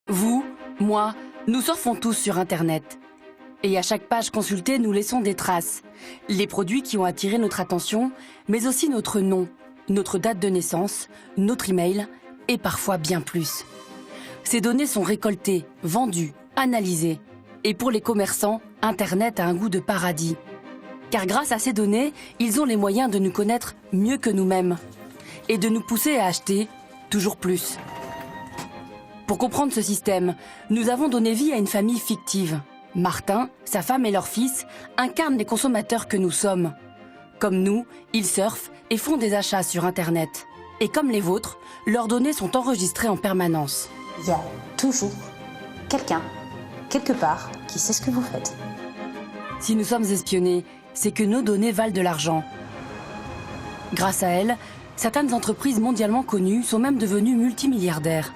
Vous, moi, nous surfons tous sur Internet. Et à chaque page consultée, nous laissons des traces. Les produits qui ont attiré notre attention, mais aussi notre nom, notre date de naissance, notre email et parfois bien plus. Ces données sont récoltées, vendues, analysées. Et pour les commerçants, Internet a un goût de paradis. Car grâce à ces données, ils ont les moyens de nous connaître mieux que nous-mêmes et de nous pousser à acheter toujours plus. Pour comprendre ce système, nous avons donné vie à une famille fictive. Martin, sa femme et leur fils incarnent les consommateurs que nous sommes. Comme nous, ils surfent et font des achats sur Internet. Et comme les vôtres, leurs données sont enregistrées en permanence. Il y a toujours quelqu'un, quelque part, qui sait ce que vous faites. Si nous sommes espionnés, c'est que nos données valent de l'argent. Grâce à elles, certaines entreprises mondialement connues sont même devenues multimilliardaires.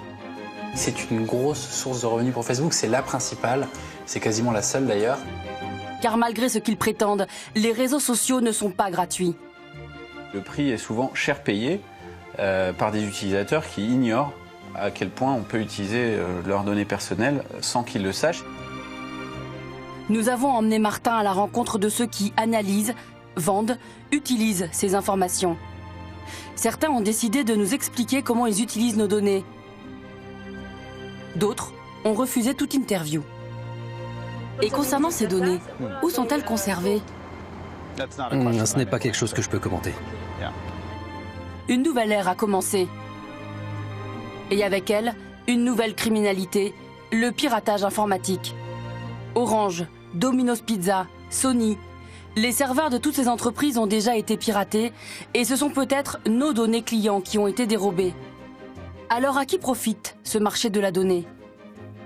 C'est une grosse source de revenus pour Facebook, c'est la principale, c'est quasiment la seule d'ailleurs. Car malgré ce qu'ils prétendent, les réseaux sociaux ne sont pas gratuits. Le prix est souvent cher payé par des utilisateurs qui ignorent à quel point on peut utiliser leurs données personnelles sans qu'ils le sachent. Nous avons emmené Martin à la rencontre de ceux qui analysent, vendent, utilisent ces informations. Certains ont décidé de nous expliquer comment ils utilisent nos données. D'autres ont refusé toute interview. Et concernant ces données, où sont-elles conservées? Ce n'est pas quelque chose que je peux commenter. Une nouvelle ère a commencé. Et avec elle, une nouvelle criminalité, le piratage informatique. Orange, Domino's Pizza, Sony, les serveurs de toutes ces entreprises ont déjà été piratés et ce sont peut-être nos données clients qui ont été dérobées. Alors à qui profite ce marché de la donnée?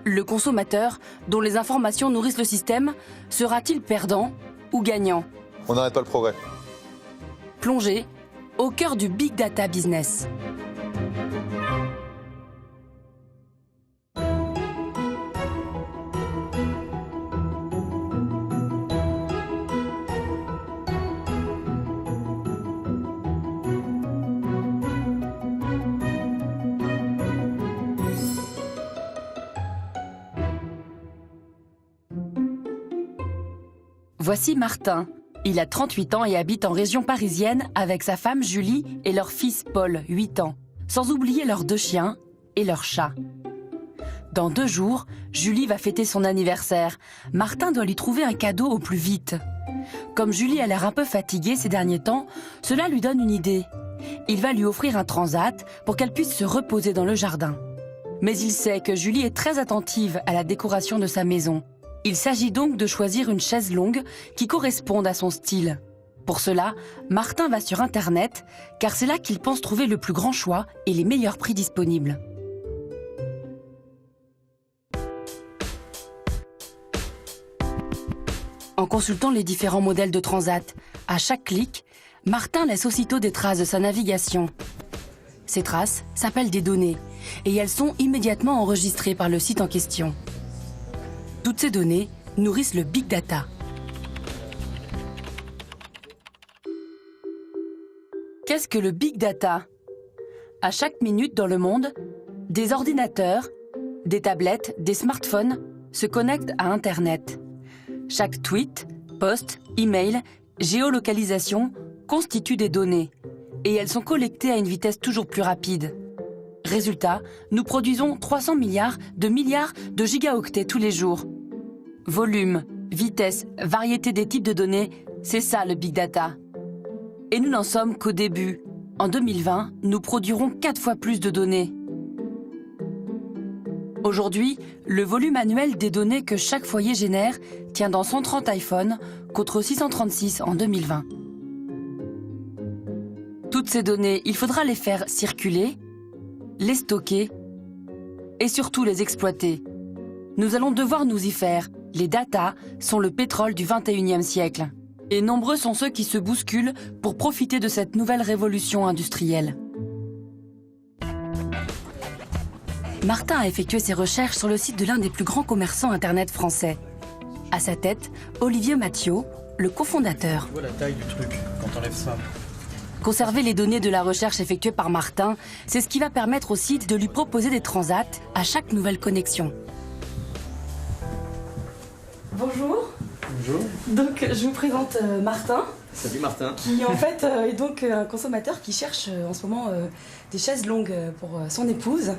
Le consommateur, dont les informations nourrissent le système, sera-t-il perdant ou gagnant? On n'arrête pas le progrès. Plongez au cœur du Big Data Business. Voici Martin. Il a 38 ans et habite en région parisienne avec sa femme Julie et leur fils Paul, 8 ans, sans oublier leurs 2 chiens et leur chat. Dans 2 jours, Julie va fêter son anniversaire. Martin doit lui trouver un cadeau au plus vite. Comme Julie a l'air un peu fatiguée ces derniers temps, cela lui donne une idée. Il va lui offrir un transat pour qu'elle puisse se reposer dans le jardin. Mais il sait que Julie est très attentive à la décoration de sa maison. Il s'agit donc de choisir une chaise longue qui corresponde à son style. Pour cela, Martin va sur Internet, car c'est là qu'il pense trouver le plus grand choix et les meilleurs prix disponibles. En consultant les différents modèles de transat, à chaque clic, Martin laisse aussitôt des traces de sa navigation. Ces traces s'appellent des données, et elles sont immédiatement enregistrées par le site en question. Toutes ces données nourrissent le Big Data. Qu'est-ce que le Big Data? À chaque minute dans le monde, des ordinateurs, des tablettes, des smartphones se connectent à Internet. Chaque tweet, post, email, géolocalisation constituent des données. Et elles sont collectées à une vitesse toujours plus rapide. Résultat, nous produisons 300 milliards de gigaoctets tous les jours. Volume, vitesse, variété des types de données, c'est ça le Big Data. Et nous n'en sommes qu'au début. En 2020, nous produirons 4 fois plus de données. Aujourd'hui, le volume annuel des données que chaque foyer génère tient dans 130 iPhones contre 636 en 2020. Toutes ces données, il faudra les faire circuler, les stocker et surtout les exploiter. Nous allons devoir nous y faire. Les data sont le pétrole du 21e siècle. Et nombreux sont ceux qui se bousculent pour profiter de cette nouvelle révolution industrielle. Martin a effectué ses recherches sur le site de l'un des plus grands commerçants Internet français. À sa tête, Olivier Mathieu, le cofondateur. Tu vois la taille du truc quand t'enlèves ça. Conserver les données de la recherche effectuée par Martin, c'est ce qui va permettre au site de lui proposer des transats à chaque nouvelle connexion. Bonjour. Bonjour. Donc, je vous présente Martin. Salut Martin. Qui en fait est donc un consommateur qui cherche en ce moment des chaises longues pour son épouse.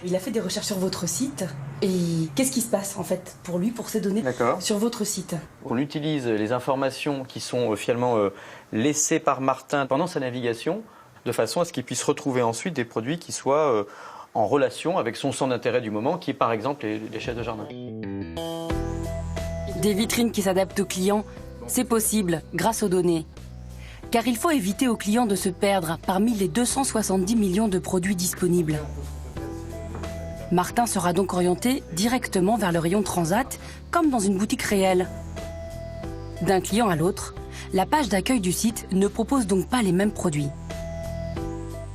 Il a fait des recherches sur votre site. Et qu'est-ce qui se passe en fait pour lui, pour ces données sur votre site? On utilise les informations qui sont finalement laissées par Martin pendant sa navigation de façon à ce qu'il puisse retrouver ensuite des produits qui soient en relation avec son centre d'intérêt du moment, qui est par exemple les chaises de jardin. Des vitrines qui s'adaptent aux clients, c'est possible grâce aux données. Car il faut éviter aux clients de se perdre parmi les 270 millions de produits disponibles. Martin sera donc orienté directement vers le rayon Transat, comme dans une boutique réelle. D'un client à l'autre, la page d'accueil du site ne propose donc pas les mêmes produits.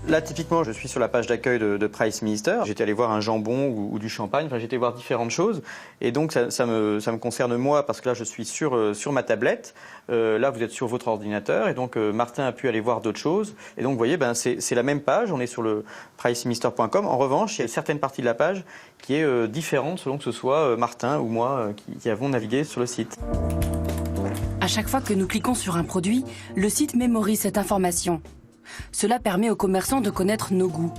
Là, typiquement, je suis sur la page d'accueil de Price Minister. J'étais allé voir un jambon ou du champagne. Enfin, j'étais voir différentes choses. Et donc, ça me concerne moi parce que là, je suis sur ma tablette. Là, vous êtes sur votre ordinateur. Et donc, Martin a pu aller voir d'autres choses. Et donc, vous voyez, c'est la même page. On est sur le priceminister.com. En revanche, il y a certaines parties de la page qui est différente selon que ce soit Martin ou moi qui avons navigué sur le site. À chaque fois que nous cliquons sur un produit, le site mémorise cette information. Cela permet aux commerçants de connaître nos goûts.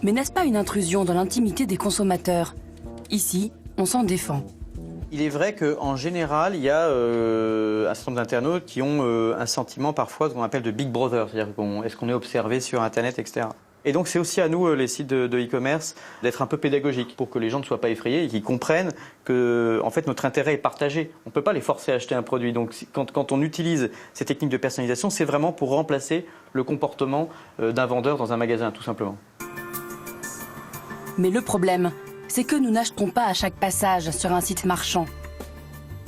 Mais n'est-ce pas une intrusion dans l'intimité des consommateurs? Ici, on s'en défend. Il est vrai qu'en général, il y a un certain nombre d'internautes qui ont un sentiment parfois ce qu'on appelle de Big Brother, c'est-à-dire est-ce qu'on est observé sur Internet, etc. Et donc c'est aussi à nous, les sites de e-commerce, d'être un peu pédagogiques pour que les gens ne soient pas effrayés et qu'ils comprennent que en fait, notre intérêt est partagé. On ne peut pas les forcer à acheter un produit. Donc quand on utilise ces techniques de personnalisation, c'est vraiment pour remplacer le comportement d'un vendeur dans un magasin, tout simplement. Mais le problème, c'est que nous n'achetons pas à chaque passage sur un site marchand.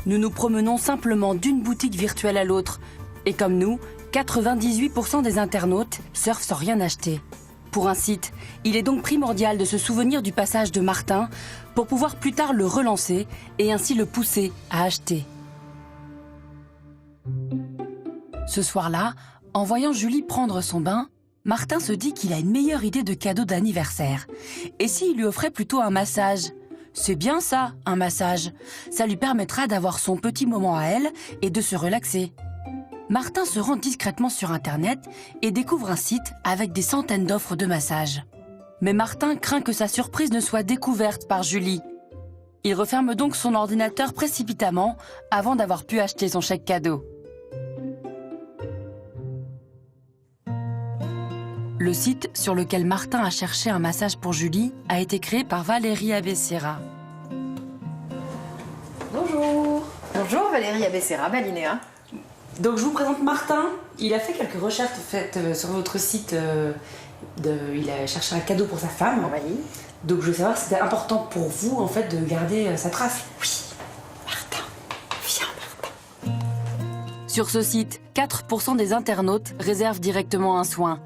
Nous nous promenons simplement d'une boutique virtuelle à l'autre. Et comme nous, 98% des internautes surfent sans rien acheter. Pour un site, il est donc primordial de se souvenir du passage de Martin pour pouvoir plus tard le relancer et ainsi le pousser à acheter. Ce soir-là, en voyant Julie prendre son bain, Martin se dit qu'il a une meilleure idée de cadeau d'anniversaire. Et s'il lui offrait plutôt un massage? C'est bien ça, un massage. Ça lui permettra d'avoir son petit moment à elle et de se relaxer. Martin se rend discrètement sur Internet et découvre un site avec des centaines d'offres de massage. Mais Martin craint que sa surprise ne soit découverte par Julie. Il referme donc son ordinateur précipitamment avant d'avoir pu acheter son chèque cadeau. Le site sur lequel Martin a cherché un massage pour Julie a été créé par Valérie Abessera. Bonjour. Bonjour Valérie Abessera, Balinéa. Donc je vous présente Martin. Il a fait quelques recherches faites sur votre site. Il a cherché un cadeau pour sa femme. Oui. Donc je veux savoir si c'était important pour vous en fait de garder sa trace. Oui. Martin. Viens Martin. Sur ce site, 4% des internautes réservent directement un soin.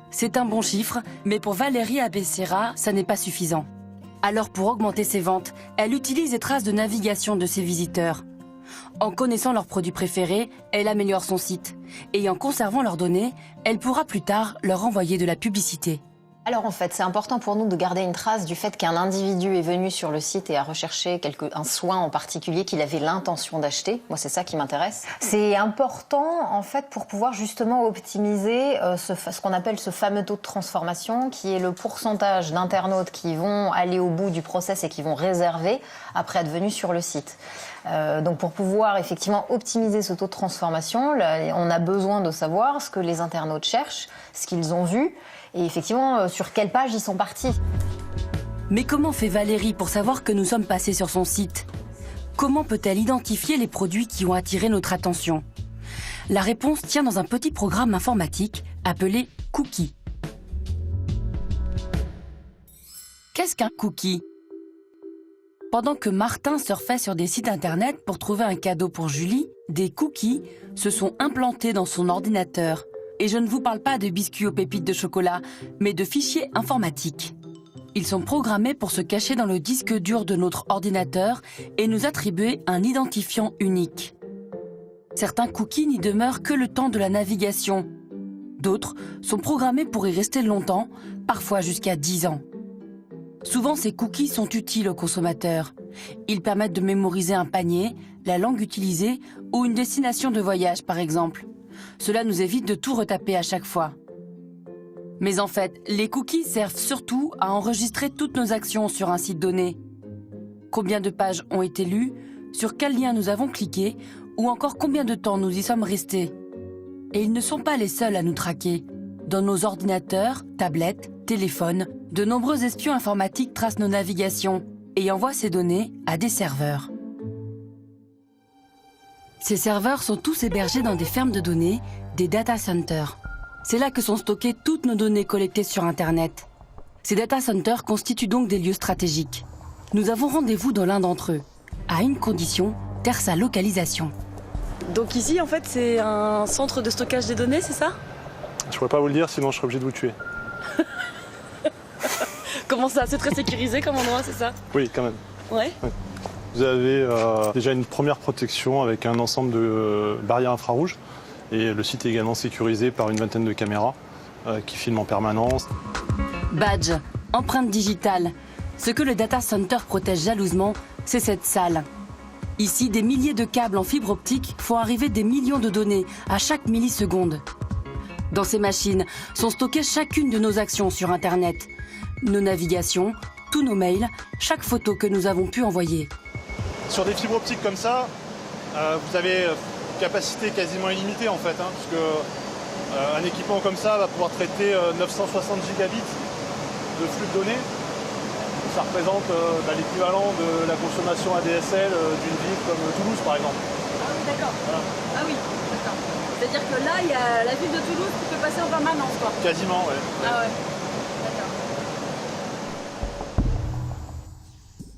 C'est un bon chiffre, mais pour Valérie Abessera, ça n'est pas suffisant. Alors pour augmenter ses ventes, elle utilise les traces de navigation de ses visiteurs. En connaissant leurs produits préférés, elle améliore son site. Et en conservant leurs données, elle pourra plus tard leur envoyer de la publicité. Alors en fait, c'est important pour nous de garder une trace du fait qu'un individu est venu sur le site et a recherché un soin en particulier qu'il avait l'intention d'acheter. Moi, c'est ça qui m'intéresse. C'est important en fait pour pouvoir justement optimiser ce qu'on appelle ce fameux taux de transformation, qui est le pourcentage d'internautes qui vont aller au bout du process et qui vont réserver après être venus sur le site. Donc pour pouvoir effectivement optimiser ce taux de transformation, on a besoin de savoir ce que les internautes cherchent, ce qu'ils ont vu, et effectivement, sur quelle page ils sont partis. Mais comment fait Valérie pour savoir que nous sommes passés sur son site? Comment peut-elle identifier les produits qui ont attiré notre attention? La réponse tient dans un petit programme informatique appelé Cookie. Qu'est-ce qu'un cookie? Pendant que Martin surfait sur des sites internet pour trouver un cadeau pour Julie, des cookies se sont implantés dans son ordinateur. Et je ne vous parle pas de biscuits aux pépites de chocolat, mais de fichiers informatiques. Ils sont programmés pour se cacher dans le disque dur de notre ordinateur et nous attribuer un identifiant unique. Certains cookies n'y demeurent que le temps de la navigation. D'autres sont programmés pour y rester longtemps, parfois jusqu'à 10 ans. Souvent, ces cookies sont utiles aux consommateurs. Ils permettent de mémoriser un panier, la langue utilisée ou une destination de voyage, par exemple. Cela nous évite de tout retaper à chaque fois. Mais en fait, les cookies servent surtout à enregistrer toutes nos actions sur un site donné. Combien de pages ont été lues, sur quel lien nous avons cliqué, ou encore combien de temps nous y sommes restés. Et ils ne sont pas les seuls à nous traquer. Dans nos ordinateurs, tablettes, téléphones, de nombreux espions informatiques tracent nos navigations et envoient ces données à des serveurs. Ces serveurs sont tous hébergés dans des fermes de données, des data centers. C'est là que sont stockées toutes nos données collectées sur Internet. Ces data centers constituent donc des lieux stratégiques. Nous avons rendez-vous dans l'un d'entre eux, à une condition, taire sa localisation. Donc ici, en fait, c'est un centre de stockage des données, c'est ça? Je pourrais pas vous le dire, sinon je serais obligé de vous tuer. Comment ça? C'est très sécurisé comme endroit, c'est ça? Oui, quand même. Ouais. Vous avez déjà une première protection avec un ensemble de barrières infrarouges. Et le site est également sécurisé par une vingtaine de caméras qui filment en permanence. Badge, empreinte digitale. Ce que le data center protège jalousement, c'est cette salle. Ici, des milliers de câbles en fibre optique font arriver des millions de données à chaque milliseconde. Dans ces machines sont stockées chacune de nos actions sur Internet. Nos navigations, tous nos mails, chaque photo que nous avons pu envoyer. Sur des fibres optiques comme ça, vous avez capacité quasiment illimitée en fait, puisque un équipement comme ça va pouvoir traiter 960 gigabits de flux de données. Ça représente l'équivalent de la consommation ADSL d'une ville comme Toulouse par exemple. Ah oui, d'accord. Voilà. Ah oui, d'accord. C'est-à-dire que là, il y a la ville de Toulouse qui peut passer en permanence, quoi. Quasiment, ouais. Ah ouais, d'accord.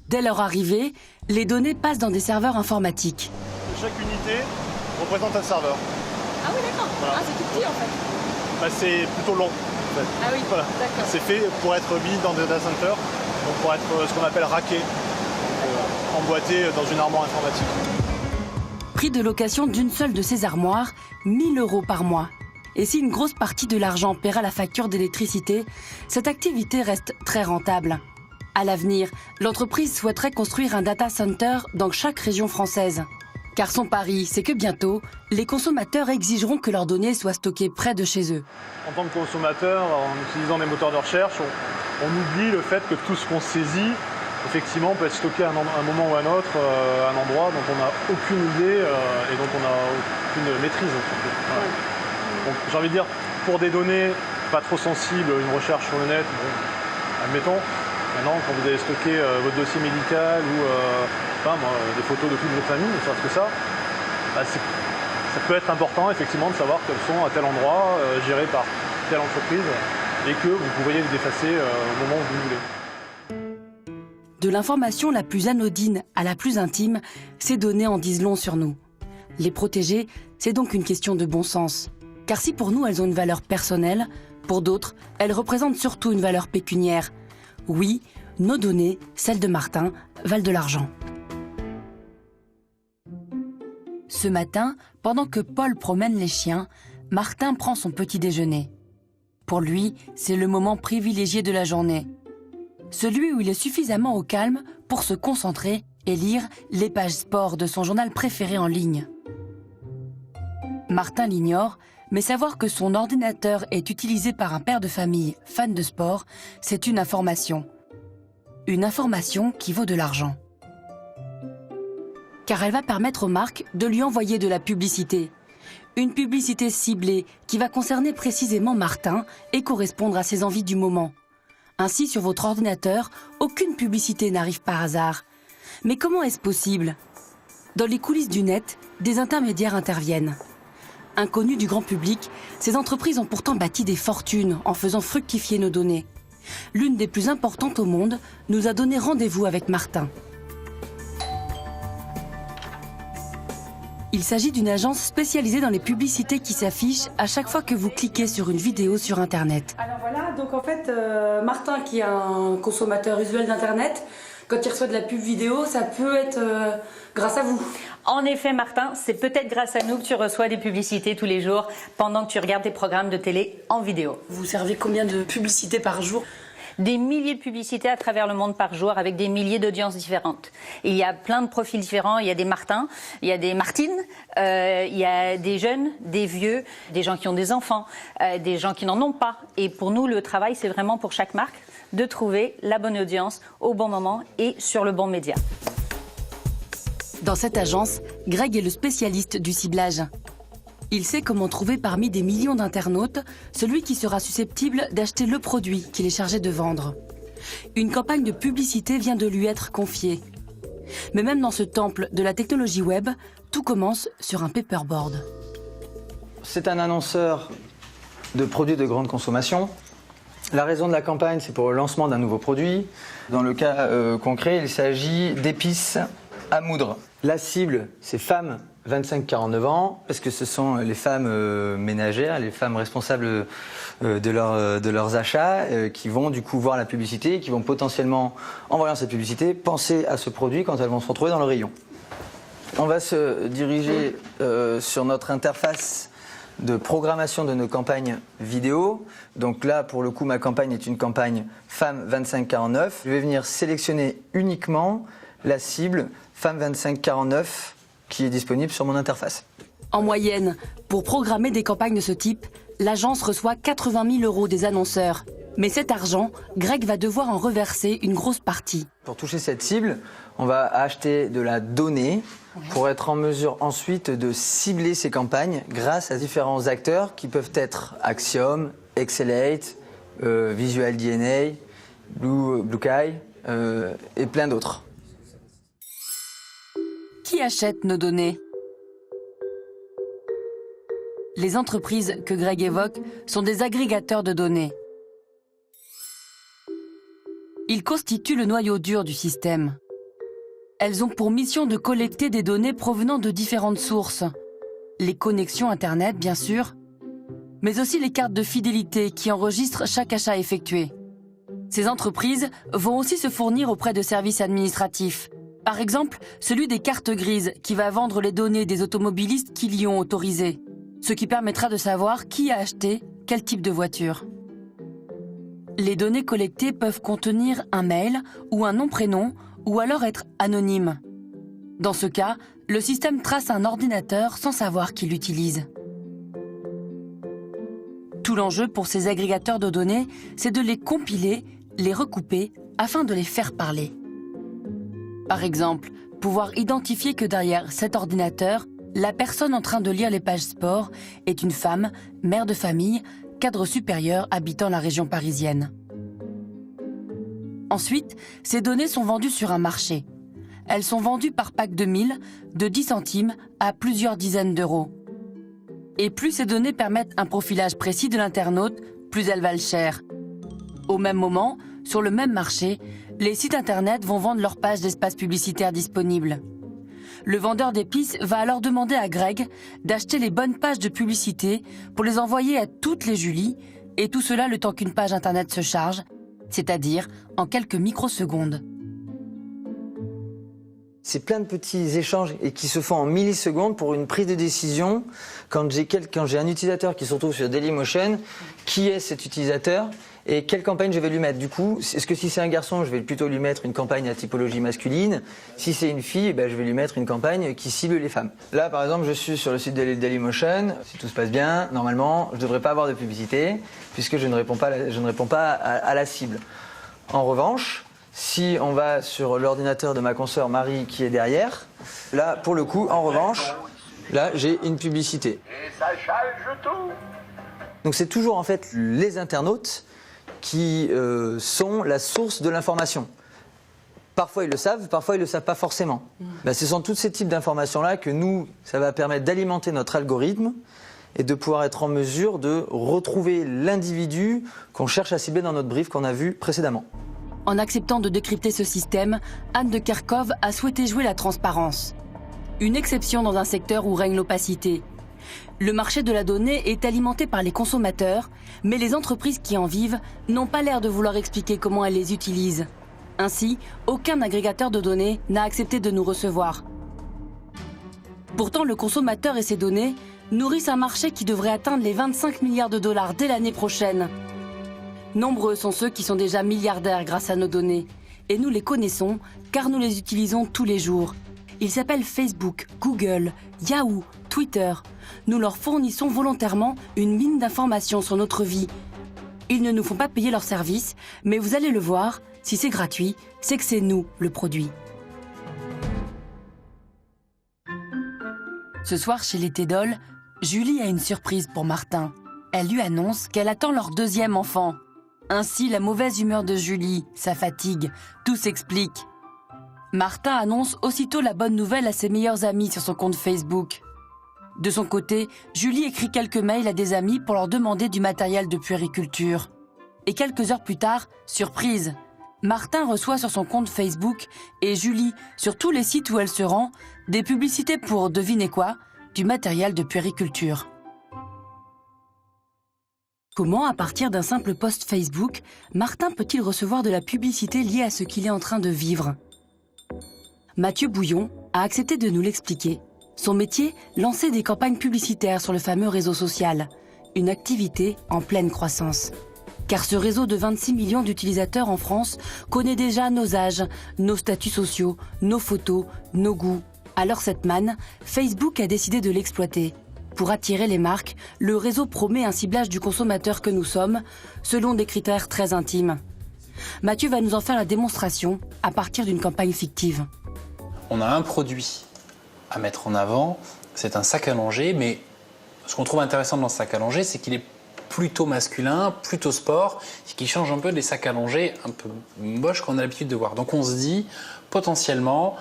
Dès leur arrivée, les données passent dans des serveurs informatiques. Chaque unité représente un serveur. Ah oui, d'accord. Voilà. Ah, c'est tout petit en fait. C'est plutôt long. En fait. Ah oui, voilà. d'accord. C'est fait pour être mis dans des data centers, donc pour être ce qu'on appelle racké, emboîté dans une armoire informatique. Prix de location d'une seule de ces armoires, 1 000 € par mois. Et si une grosse partie de l'argent paiera la facture d'électricité, cette activité reste très rentable. À l'avenir, l'entreprise souhaiterait construire un data center dans chaque région française. Car son pari, c'est que bientôt, les consommateurs exigeront que leurs données soient stockées près de chez eux. En tant que consommateur, en utilisant des moteurs de recherche, on oublie le fait que tout ce qu'on saisit, effectivement, peut être stocké à un moment ou à un autre, à un endroit dont on n'a aucune idée et dont on n'a aucune maîtrise. Voilà. Donc, j'ai envie de dire, pour des données pas trop sensibles, une recherche sur le net, bon, admettons, maintenant, quand vous avez stocké votre dossier médical ou des photos de toute votre famille, ne serait-ce que ça, ça peut être important effectivement de savoir qu'elles sont à tel endroit, gérées par telle entreprise, et que vous pourriez les effacer au moment où vous voulez. De l'information la plus anodine à la plus intime, ces données en disent long sur nous. Les protéger, c'est donc une question de bon sens. Car si pour nous elles ont une valeur personnelle, pour d'autres, elles représentent surtout une valeur pécuniaire. Oui, nos données, celles de Martin, valent de l'argent. Ce matin, pendant que Paul promène les chiens, Martin prend son petit déjeuner. Pour lui, c'est le moment privilégié de la journée. Celui où il est suffisamment au calme pour se concentrer et lire les pages sport de son journal préféré en ligne. Martin l'ignore, mais savoir que son ordinateur est utilisé par un père de famille fan de sport, c'est une information. Une information qui vaut de l'argent. Car elle va permettre aux marques de lui envoyer de la publicité. Une publicité ciblée qui va concerner précisément Martin et correspondre à ses envies du moment. Ainsi, sur votre ordinateur, aucune publicité n'arrive par hasard. Mais comment est-ce possible? Dans les coulisses du net, des intermédiaires interviennent. Inconnues du grand public, ces entreprises ont pourtant bâti des fortunes en faisant fructifier nos données. L'une des plus importantes au monde nous a donné rendez-vous avec Martin. Il s'agit d'une agence spécialisée dans les publicités qui s'affichent à chaque fois que vous cliquez sur une vidéo sur Internet. Alors voilà, donc en fait, Martin, qui est un consommateur usuel d'Internet, Quand il reçoit de la pub vidéo, ça peut être grâce à vous. En effet, Martin, c'est peut-être grâce à nous que tu reçois des publicités tous les jours pendant que tu regardes tes programmes de télé en vidéo. Vous servez combien de publicités par jour ? Des milliers de publicités à travers le monde par jour avec des milliers d'audiences différentes. Il y a plein de profils différents. Il y a des Martins, il y a des Martines, il y a des jeunes, des vieux, des gens qui ont des enfants, des gens qui n'en ont pas. Et pour nous, le travail, c'est vraiment pour chaque marque de trouver la bonne audience au bon moment et sur le bon média. Dans cette agence, Greg est le spécialiste du ciblage. Il sait comment trouver parmi des millions d'internautes celui qui sera susceptible d'acheter le produit qu'il est chargé de vendre. Une campagne de publicité vient de lui être confiée. Mais même dans ce temple de la technologie web, tout commence sur un paperboard. C'est un annonceur de produits de grande consommation. La raison de la campagne, c'est pour le lancement d'un nouveau produit. Dans le cas concret, il s'agit d'épices à moudre. La cible, c'est femmes 25-49 ans, parce que ce sont les femmes ménagères, les femmes responsables de leurs achats, qui vont du coup voir la publicité, qui vont potentiellement, en voyant cette publicité, penser à ce produit quand elles vont se retrouver dans le rayon. On va se diriger sur notre interface de programmation de nos campagnes vidéo. Donc là, pour le coup, ma campagne est une campagne femmes 25-49. Je vais venir sélectionner uniquement la cible femmes 25-49 qui est disponible sur mon interface. En moyenne, pour programmer des campagnes de ce type, l'agence reçoit 80 000 € des annonceurs. Mais cet argent, Greg va devoir en reverser une grosse partie. Pour toucher cette cible, on va acheter de la donnée pour être en mesure ensuite de cibler ces campagnes grâce à différents acteurs qui peuvent être Axiom, Excelate, Visual DNA, Bluekai et plein d'autres. Qui achète nos données ? Les entreprises que Greg évoque sont des agrégateurs de données. Ils constituent le noyau dur du système. Elles ont pour mission de collecter des données provenant de différentes sources. Les connexions Internet, bien sûr, mais aussi les cartes de fidélité qui enregistrent chaque achat effectué. Ces entreprises vont aussi se fournir auprès de services administratifs. Par exemple, celui des cartes grises qui va vendre les données des automobilistes qui l'y ont autorisé, ce qui permettra de savoir qui a acheté quel type de voiture. Les données collectées peuvent contenir un mail ou un nom-prénom ou alors être anonymes. Dans ce cas, le système trace un ordinateur sans savoir qui l'utilise. Tout l'enjeu pour ces agrégateurs de données, c'est de les compiler, les recouper afin de les faire parler. Par exemple, pouvoir identifier que derrière cet ordinateur, la personne en train de lire les pages sport est une femme, mère de famille, cadre supérieur habitant la région parisienne. Ensuite, ces données sont vendues sur un marché. Elles sont vendues par pack de 1000, de 10 centimes à plusieurs dizaines d'euros. Et plus ces données permettent un profilage précis de l'internaute, plus elles valent cher. Au même moment, sur le même marché, les sites internet vont vendre leurs pages d'espace publicitaire disponibles. Le vendeur d'épices va alors demander à Greg d'acheter les bonnes pages de publicité pour les envoyer à toutes les Julie, et tout cela le temps qu'une page internet se charge, c'est-à-dire en quelques microsecondes. C'est plein de petits échanges et qui se font en millisecondes pour une prise de décision. Quand j'ai un utilisateur qui se retrouve sur Dailymotion, qui est cet utilisateur et quelle campagne je vais lui mettre. Du coup, est-ce que si c'est un garçon, je vais plutôt lui mettre une campagne à typologie masculine. Si c'est une fille, je vais lui mettre une campagne qui cible les femmes. Là, par exemple, je suis sur le site de Dailymotion. Si tout se passe bien, normalement, je ne devrais pas avoir de publicité puisque je ne réponds pas à la cible. En revanche, si on va sur l'ordinateur de ma consoeur Marie qui est derrière, là, pour le coup, en revanche, là, j'ai une publicité. Et ça change tout. Donc c'est toujours en fait les internautes qui sont la source de l'information. Parfois ils le savent, parfois ils ne le savent pas forcément. Ce sont tous ces types d'informations-là que nous, ça va permettre d'alimenter notre algorithme et de pouvoir être en mesure de retrouver l'individu qu'on cherche à cibler dans notre brief qu'on a vu précédemment. En acceptant de décrypter ce système, Anne de Kerkhove a souhaité jouer la transparence. Une exception dans un secteur où règne l'opacité. Le marché de la donnée est alimenté par les consommateurs, mais les entreprises qui en vivent n'ont pas l'air de vouloir expliquer comment elles les utilisent. Ainsi, aucun agrégateur de données n'a accepté de nous recevoir. Pourtant, le consommateur et ses données nourrissent un marché qui devrait atteindre les 25 milliards de dollars dès l'année prochaine. Nombreux sont ceux qui sont déjà milliardaires grâce à nos données. Et nous les connaissons car nous les utilisons tous les jours. Ils s'appellent Facebook, Google, Yahoo, Twitter. Nous leur fournissons volontairement une mine d'informations sur notre vie. Ils ne nous font pas payer leurs services, mais vous allez le voir, si c'est gratuit, c'est que c'est nous le produit. Ce soir chez les Tédol, Julie a une surprise pour Martin. Elle lui annonce qu'elle attend leur deuxième enfant. Ainsi, la mauvaise humeur de Julie, sa fatigue, tout s'explique. Martin annonce aussitôt la bonne nouvelle à ses meilleurs amis sur son compte Facebook. De son côté, Julie écrit quelques mails à des amis pour leur demander du matériel de puériculture. Et quelques heures plus tard, surprise, Martin reçoit sur son compte Facebook et Julie, sur tous les sites où elle se rend, des publicités pour, devinez quoi, du matériel de puériculture. Comment, à partir d'un simple post Facebook, Martin peut-il recevoir de la publicité liée à ce qu'il est en train de vivre? Mathieu Bouillon a accepté de nous l'expliquer. Son métier, lancer des campagnes publicitaires sur le fameux réseau social, une activité en pleine croissance. Car ce réseau de 26 millions d'utilisateurs en France connaît déjà nos âges, nos statuts sociaux, nos photos, nos goûts. Alors cette manne, Facebook a décidé de l'exploiter. Pour attirer les marques, le réseau promet un ciblage du consommateur que nous sommes, selon des critères très intimes. Mathieu va nous en faire la démonstration à partir d'une campagne fictive. On a un produit à mettre en avant, c'est un sac à langer, mais ce qu'on trouve intéressant dans ce sac à langer, c'est qu'il est plutôt masculin, plutôt sport, qui change un peu des sacs à langer un peu moches qu'on a l'habitude de voir. Donc on se dit, potentiellement,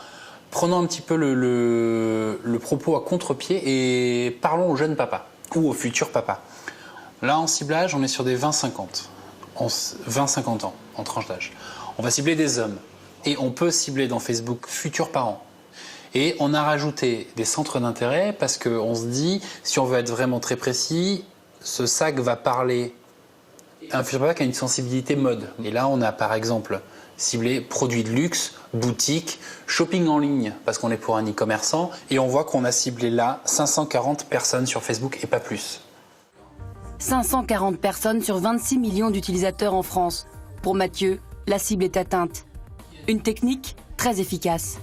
prenons un petit peu le propos à contre-pied et parlons aux jeunes papas ou aux futurs papas. Là, en ciblage, on est sur des 20-50 ans en tranche d'âge. On va cibler des hommes et on peut cibler dans Facebook futurs parents. Et on a rajouté des centres d'intérêt parce qu'on se dit, si on veut être vraiment très précis, ce sac va parler à un futur papa qui a une sensibilité mode. Et là, on a par exemple ciblé produits de luxe, boutique, shopping en ligne, parce qu'on est pour un e-commerçant, et on voit qu'on a ciblé là 540 personnes sur Facebook et pas plus. 540 personnes sur 26 millions d'utilisateurs en France. Pour Mathieu, la cible est atteinte. Une technique très efficace.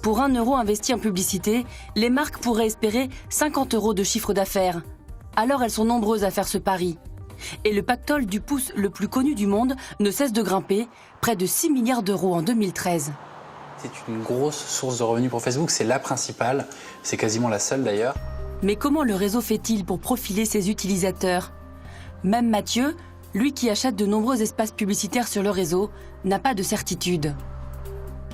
Pour 1 euro investi en publicité, les marques pourraient espérer 50 € de chiffre d'affaires. Alors elles sont nombreuses à faire ce pari. Et le pactole du pouce le plus connu du monde ne cesse de grimper, près de 6 milliards d'euros en 2013. C'est une grosse source de revenus pour Facebook, c'est la principale, c'est quasiment la seule d'ailleurs. Mais comment le réseau fait-il pour profiler ses utilisateurs? Même Mathieu, lui qui achète de nombreux espaces publicitaires sur le réseau, n'a pas de certitude.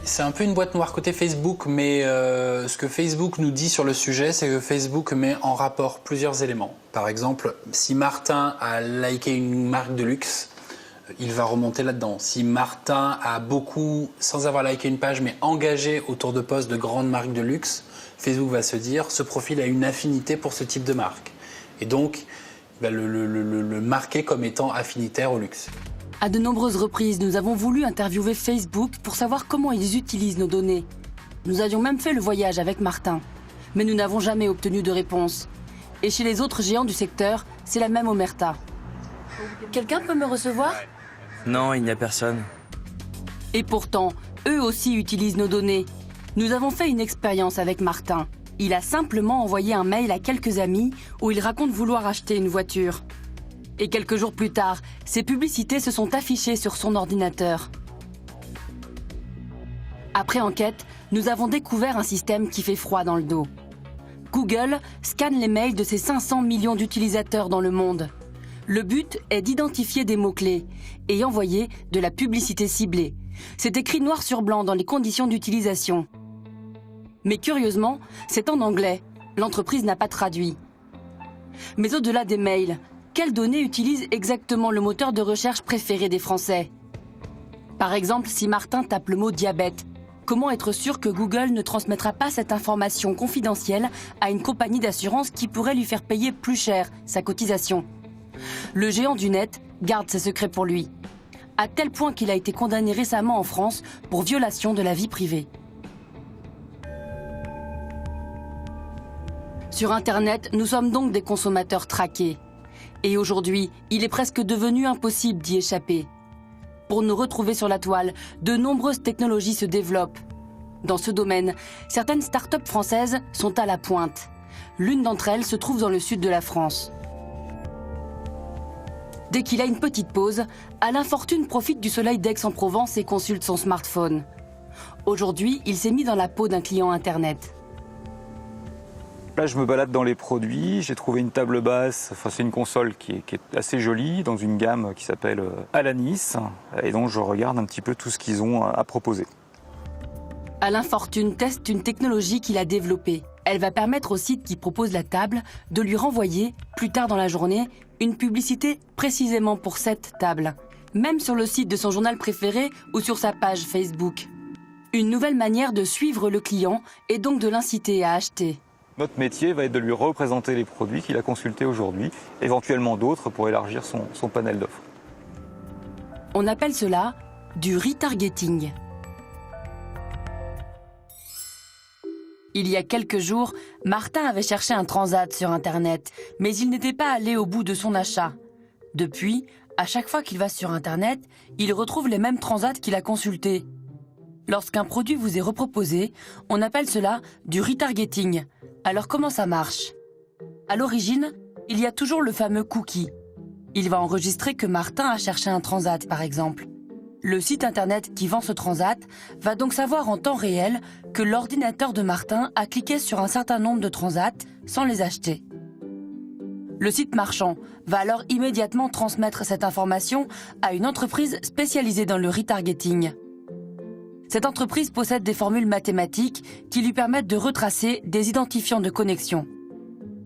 C'est un peu une boîte noire côté Facebook, mais ce que Facebook nous dit sur le sujet, c'est que Facebook met en rapport plusieurs éléments. Par exemple, si Martin a liké une marque de luxe, il va remonter là-dedans. Si Martin a beaucoup, sans avoir liké une page, mais engagé autour de posts de grandes marques de luxe, Facebook va se dire, ce profil a une affinité pour ce type de marque. Et donc, il va le marquer comme étant affinitaire au luxe. À de nombreuses reprises, nous avons voulu interviewer Facebook pour savoir comment ils utilisent nos données. Nous avions même fait le voyage avec Martin, mais nous n'avons jamais obtenu de réponse. Et chez les autres géants du secteur, c'est la même omerta. Quelqu'un peut me recevoir? Non, il n'y a personne. Et pourtant, eux aussi utilisent nos données. Nous avons fait une expérience avec Martin. Il a simplement envoyé un mail à quelques amis où il raconte vouloir acheter une voiture. Et quelques jours plus tard, ces publicités se sont affichées sur son ordinateur. Après enquête, nous avons découvert un système qui fait froid dans le dos. Google scanne les mails de ses 500 millions d'utilisateurs dans le monde. Le but est d'identifier des mots-clés et envoyer de la publicité ciblée. C'est écrit noir sur blanc dans les conditions d'utilisation. Mais curieusement, c'est en anglais. L'entreprise n'a pas traduit. Mais au-delà des mails, quelles données utilisent exactement le moteur de recherche préféré des Français? Par exemple, si Martin tape le mot diabète, comment être sûr que Google ne transmettra pas cette information confidentielle à une compagnie d'assurance qui pourrait lui faire payer plus cher sa cotisation? Le géant du net garde ses secrets pour lui. à tel point qu'il a été condamné récemment en France pour violation de la vie privée. Sur Internet, nous sommes donc des consommateurs traqués. Et aujourd'hui, il est presque devenu impossible d'y échapper. Pour nous retrouver sur la toile, de nombreuses technologies se développent. Dans ce domaine, certaines start-up françaises sont à la pointe. L'une d'entre elles se trouve dans le sud de la France. Dès qu'il a une petite pause, Alain Fortune profite du soleil d'Aix-en-Provence et consulte son smartphone. Aujourd'hui, il s'est mis dans la peau d'un client Internet. Là, je me balade dans les produits, j'ai trouvé une table basse, enfin c'est une console qui est assez jolie, dans une gamme qui s'appelle Alanis, et donc je regarde un petit peu tout ce qu'ils ont à proposer. Alain Fortune teste une technologie qu'il a développée. Elle va permettre au site qui propose la table de lui renvoyer, plus tard dans la journée, une publicité précisément pour cette table, même sur le site de son journal préféré ou sur sa page Facebook. Une nouvelle manière de suivre le client et donc de l'inciter à acheter. Notre métier va être de lui représenter les produits qu'il a consultés aujourd'hui, éventuellement d'autres pour élargir son panel d'offres. On appelle cela du retargeting. Il y a quelques jours, Martin avait cherché un transat sur Internet, mais il n'était pas allé au bout de son achat. Depuis, à chaque fois qu'il va sur Internet, il retrouve les mêmes transats qu'il a consultés. Lorsqu'un produit vous est reproposé, on appelle cela du retargeting. Alors comment ça marche? À l'origine, il y a toujours le fameux cookie. Il va enregistrer que Martin a cherché un transat, par exemple. Le site internet qui vend ce transat va donc savoir en temps réel que l'ordinateur de Martin a cliqué sur un certain nombre de transats sans les acheter. Le site marchand va alors immédiatement transmettre cette information à une entreprise spécialisée dans le retargeting. Cette entreprise possède des formules mathématiques qui lui permettent de retracer des identifiants de connexion.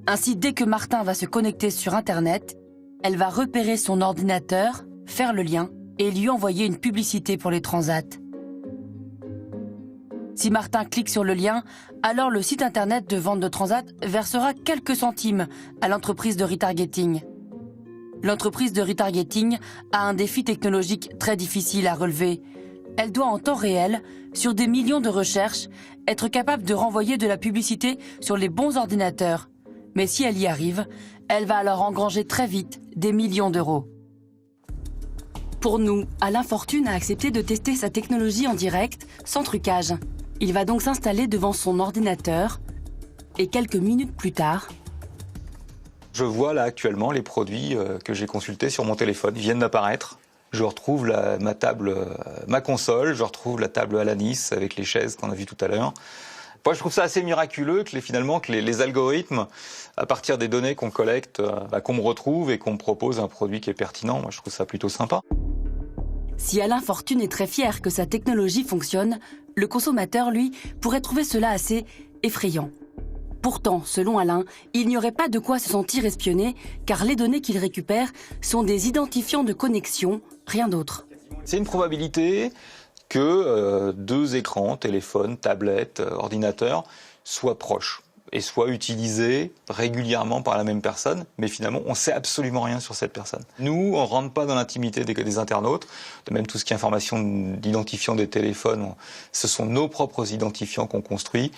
Ainsi, dès que Martin va se connecter sur Internet, elle va repérer son ordinateur, faire le lien et lui envoyer une publicité pour les transats. Si Martin clique sur le lien, alors le site Internet de vente de transats versera quelques centimes à l'entreprise de retargeting. L'entreprise de retargeting a un défi technologique très difficile à relever. Elle doit en temps réel, sur des millions de recherches, être capable de renvoyer de la publicité sur les bons ordinateurs. Mais si elle y arrive, elle va alors engranger très vite des millions d'euros. Pour nous, Alain Fortune a accepté de tester sa technologie en direct, sans trucage. Il va donc s'installer devant son ordinateur et quelques minutes plus tard... Je vois là actuellement les produits que j'ai consultés sur mon téléphone. Ils viennent d'apparaître. Je retrouve ma table, ma console, je retrouve la table Alanis avec les chaises qu'on a vues tout à l'heure. Moi, je trouve ça assez miraculeux que les algorithmes, à partir des données qu'on collecte, qu'on me retrouve et qu'on me propose un produit qui est pertinent. Moi, je trouve ça plutôt sympa. Si Alain Fortune est très fier que sa technologie fonctionne, le consommateur, lui, pourrait trouver cela assez effrayant. Pourtant, selon Alain, il n'y aurait pas de quoi se sentir espionné, car les données qu'il récupère sont des identifiants de connexion, rien d'autre. C'est une probabilité que deux écrans, téléphone, tablette, ordinateur, soient proches et soient utilisés régulièrement par la même personne, mais finalement, on ne sait absolument rien sur cette personne. Nous, on ne rentre pas dans l'intimité des internautes, de même tout ce qui est information d'identifiants des téléphones, ce sont nos propres identifiants qu'on construit.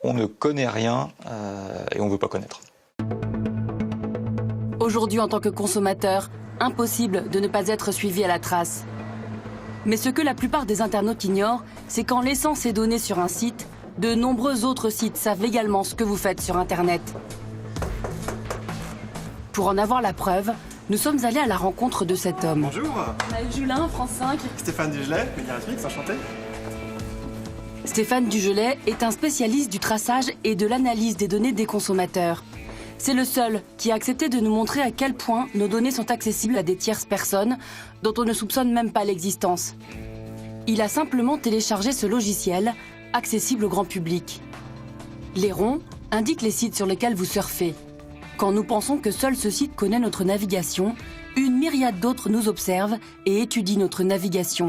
On ne connaît rien et on ne veut pas connaître. Aujourd'hui, en tant que consommateur, impossible de ne pas être suivi à la trace. Mais ce que la plupart des internautes ignorent, c'est qu'en laissant ces données sur un site, de nombreux autres sites savent également ce que vous faites sur Internet. Pour en avoir la preuve, nous sommes allés à la rencontre de cet homme. Bonjour. Julien, France 5. Stéphane Dugelet, Mediarix, enchanté. Stéphane Dugelet est un spécialiste du traçage et de l'analyse des données des consommateurs. C'est le seul qui a accepté de nous montrer à quel point nos données sont accessibles à des tierces personnes dont on ne soupçonne même pas l'existence. Il a simplement téléchargé ce logiciel, accessible au grand public. Les ronds indiquent les sites sur lesquels vous surfez. Quand nous pensons que seul ce site connaît notre navigation, une myriade d'autres nous observent et étudient notre navigation.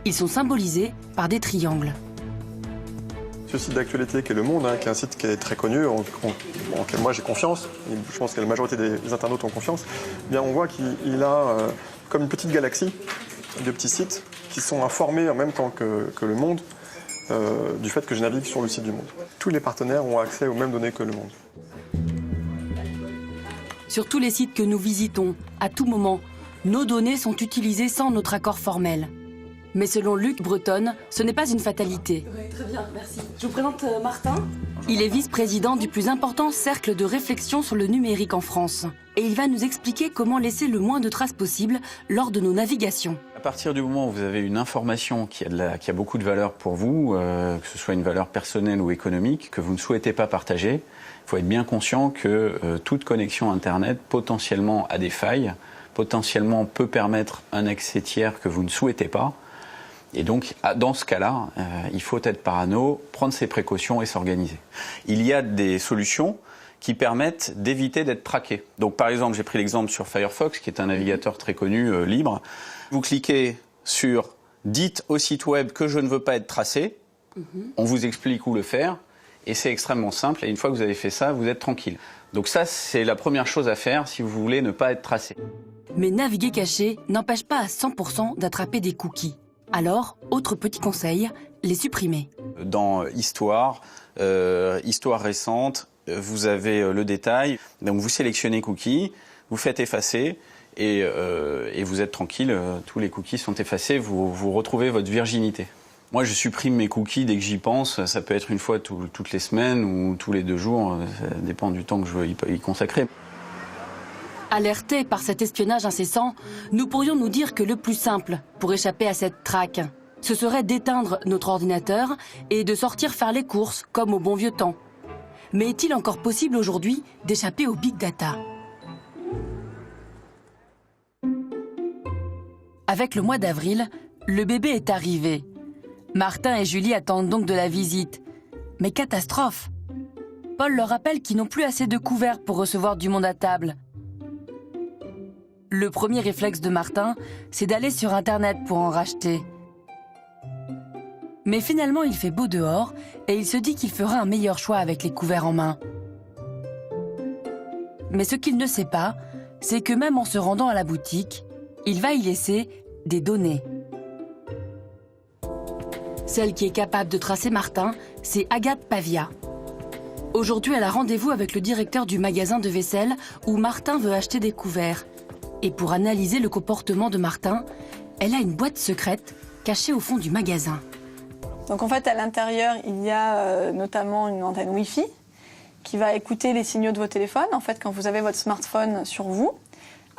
Ils sont symbolisés par des triangles. Ce site d'actualité qui est Le Monde, qui est un site qui est très connu, en lequel moi j'ai confiance, et je pense que la majorité des internautes ont confiance, eh bien on voit qu'il a comme une petite galaxie de petits sites qui sont informés en même temps que le monde du fait que je navigue sur le site du monde. Tous les partenaires ont accès aux mêmes données que le monde. Sur tous les sites que nous visitons, à tout moment, nos données sont utilisées sans notre accord formel. Mais selon Luc Breton, ce n'est pas une fatalité. Oui, très bien, merci. Je vous présente Martin. Il est vice-président du plus important cercle de réflexion sur le numérique en France. Et il va nous expliquer comment laisser le moins de traces possible lors de nos navigations. À partir du moment où vous avez une information qui a beaucoup de valeur pour vous, que ce soit une valeur personnelle ou économique, que vous ne souhaitez pas partager, il faut être bien conscient que toute connexion Internet potentiellement a des failles, potentiellement peut permettre un accès tiers que vous ne souhaitez pas. Et donc, dans ce cas-là, il faut être parano, prendre ses précautions et s'organiser. Il y a des solutions qui permettent d'éviter d'être traqué. Donc, par exemple, j'ai pris l'exemple sur Firefox, qui est un navigateur très connu, libre. Vous cliquez sur « Dites au site web que je ne veux pas être tracé ». On vous explique où le faire. Et c'est extrêmement simple. Et une fois que vous avez fait ça, vous êtes tranquille. Donc ça, c'est la première chose à faire si vous voulez ne pas être tracé. Mais naviguer caché n'empêche pas à 100% d'attraper des cookies. Alors, autre petit conseil, les supprimer. Dans Histoire, Histoire récente, vous avez le détail. Donc vous sélectionnez cookies, vous faites effacer et vous êtes tranquille. Tous les cookies sont effacés, vous retrouvez votre virginité. Moi, je supprime mes cookies dès que j'y pense. Ça peut être une fois toutes les semaines ou tous les 2 jours. Ça dépend du temps que je veux y consacrer. Alertés par cet espionnage incessant, nous pourrions nous dire que le plus simple pour échapper à cette traque, ce serait d'éteindre notre ordinateur et de sortir faire les courses comme au bon vieux temps. Mais est-il encore possible aujourd'hui d'échapper au big data ? Avec le mois d'avril, le bébé est arrivé. Martin et Julie attendent donc de la visite. Mais catastrophe ! Paul leur rappelle qu'ils n'ont plus assez de couverts pour recevoir du monde à table. Le premier réflexe de Martin, c'est d'aller sur Internet pour en racheter. Mais finalement, il fait beau dehors et il se dit qu'il fera un meilleur choix avec les couverts en main. Mais ce qu'il ne sait pas, c'est que même en se rendant à la boutique, il va y laisser des données. Celle qui est capable de tracer Martin, c'est Agathe Pavia. Aujourd'hui, elle a rendez-vous avec le directeur du magasin de vaisselle où Martin veut acheter des couverts. Et pour analyser le comportement de Martin, elle a une boîte secrète cachée au fond du magasin. Donc en fait, à l'intérieur, il y a notamment une antenne Wi-Fi qui va écouter les signaux de vos téléphones. En fait, quand vous avez votre smartphone sur vous,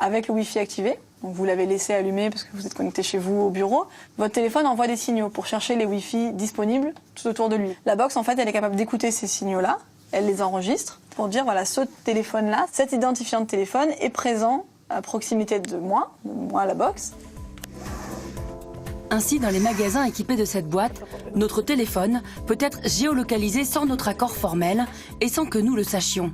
avec le Wi-Fi activé, donc vous l'avez laissé allumé parce que vous êtes connecté chez vous au bureau, votre téléphone envoie des signaux pour chercher les Wi-Fi disponibles tout autour de lui. La box, en fait, elle est capable d'écouter ces signaux-là, elle les enregistre pour dire, voilà, ce téléphone-là, cet identifiant de téléphone est présent à proximité de moi la box. Ainsi, dans les magasins équipés de cette boîte, notre téléphone peut être géolocalisé sans notre accord formel et sans que nous le sachions.